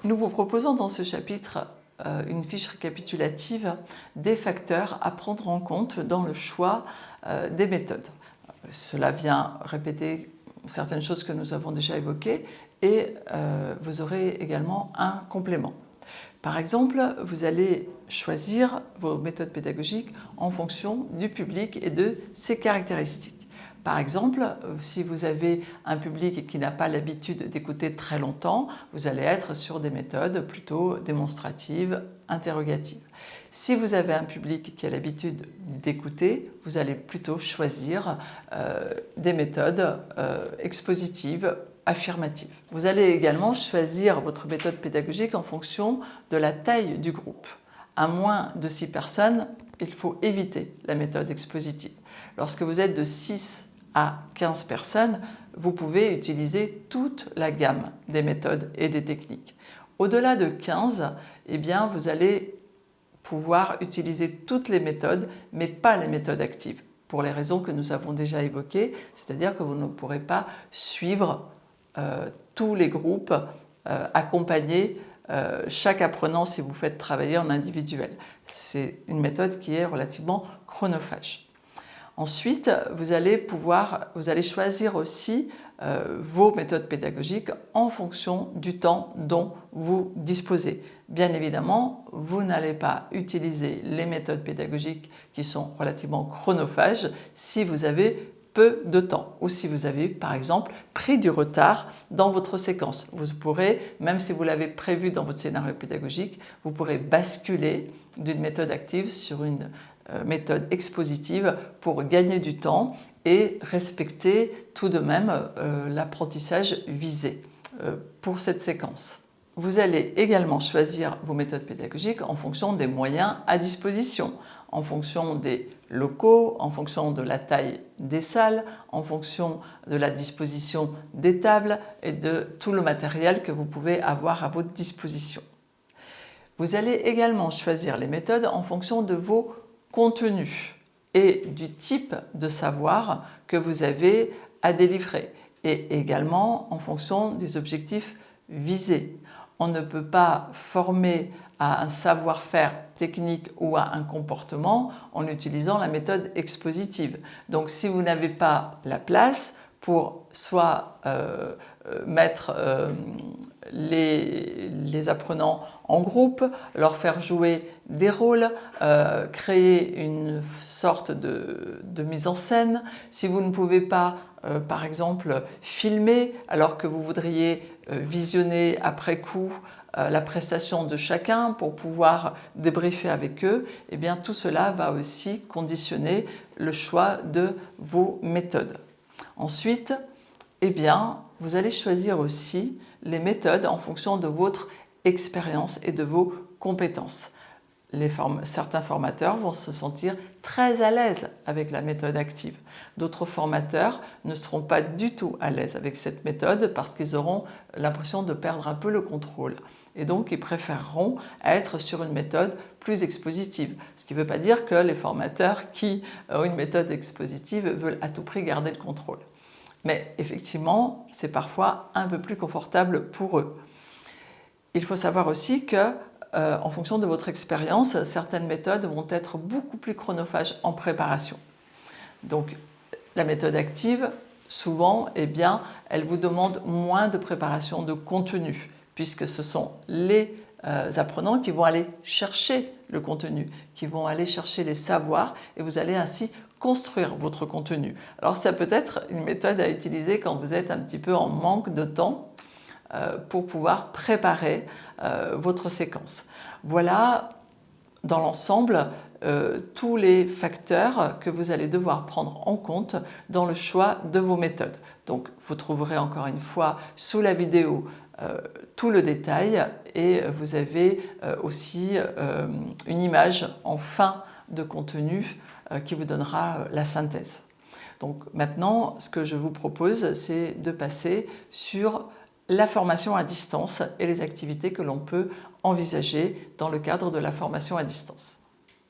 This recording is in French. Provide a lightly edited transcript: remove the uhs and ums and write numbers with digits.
Nous vous proposons dans ce chapitre une fiche récapitulative des facteurs à prendre en compte dans le choix des méthodes. Cela vient répéter certaines choses que nous avons déjà évoquées et vous aurez également un complément. Par exemple, vous allez choisir vos méthodes pédagogiques en fonction du public et de ses caractéristiques. Par exemple, si vous avez un public qui n'a pas l'habitude d'écouter très longtemps, vous allez être sur des méthodes plutôt démonstratives, interrogatives. Si vous avez un public qui a l'habitude d'écouter, vous allez plutôt choisir des méthodes expositives, affirmatives. Vous allez également choisir votre méthode pédagogique en fonction de la taille du groupe. À moins de 6 personnes, il faut éviter la méthode expositive. Lorsque vous êtes de 6 à 15 personnes, vous pouvez utiliser toute la gamme des méthodes et des techniques. Au-delà de 15, eh bien, vous allez pouvoir utiliser toutes les méthodes, mais pas les méthodes actives, pour les raisons que nous avons déjà évoquées, c'est-à-dire que vous ne pourrez pas suivre tous les groupes, accompagner chaque apprenant si vous faites travailler en individuel. C'est une méthode qui est relativement chronophage. Ensuite, vous allez choisir aussi vos méthodes pédagogiques en fonction du temps dont vous disposez. Bien évidemment, vous n'allez pas utiliser les méthodes pédagogiques qui sont relativement chronophages si vous avez peu de temps ou si vous avez par exemple pris du retard dans votre séquence. Vous pourrez, même si vous l'avez prévu dans votre scénario pédagogique, vous pourrez basculer d'une méthode active sur une méthode expositive pour gagner du temps et respecter tout de même l'apprentissage visé pour cette séquence. Vous allez également choisir vos méthodes pédagogiques en fonction des moyens à disposition, en fonction des locaux, en fonction de la taille des salles, en fonction de la disposition des tables et de tout le matériel que vous pouvez avoir à votre disposition. Vous allez également choisir les méthodes en fonction de vos contenus et du type de savoir que vous avez à délivrer et également en fonction des objectifs visés. On ne peut pas former à un savoir-faire technique ou à un comportement en utilisant la méthode expositive. Donc si vous n'avez pas la place pour soit mettre les apprenants en groupe, leur faire jouer des rôles, créer une sorte de mise en scène. Si vous ne pouvez pas, par exemple, filmer alors que vous voudriez visionner après coup la prestation de chacun pour pouvoir débriefer avec eux, eh bien tout cela va aussi conditionner le choix de vos méthodes. Ensuite, eh bien, vous allez choisir aussi les méthodes en fonction de votre expérience et de vos compétences. Certains formateurs vont se sentir très à l'aise avec la méthode active. D'autres formateurs ne seront pas du tout à l'aise avec cette méthode parce qu'ils auront l'impression de perdre un peu le contrôle. Et donc, ils préféreront être sur une méthode plus expositive. Ce qui ne veut pas dire que les formateurs qui ont une méthode expositive veulent à tout prix garder le contrôle. Mais effectivement, c'est parfois un peu plus confortable pour eux. Il faut savoir aussi que en fonction de votre expérience, certaines méthodes vont être beaucoup plus chronophages en préparation. Donc, la méthode active, souvent, eh bien, elle vous demande moins de préparation de contenu, puisque ce sont les apprenants qui vont aller chercher le contenu, qui vont aller chercher les savoirs, et vous allez ainsi construire votre contenu. Alors, ça peut être une méthode à utiliser quand vous êtes un petit peu en manque de temps, pour pouvoir préparer votre séquence. Voilà dans l'ensemble tous les facteurs que vous allez devoir prendre en compte dans le choix de vos méthodes. Donc vous trouverez encore une fois sous la vidéo tout le détail et vous avez aussi une image en fin de contenu qui vous donnera la synthèse. Donc maintenant, ce que je vous propose, c'est de passer sur la formation à distance et les activités que l'on peut envisager dans le cadre de la formation à distance.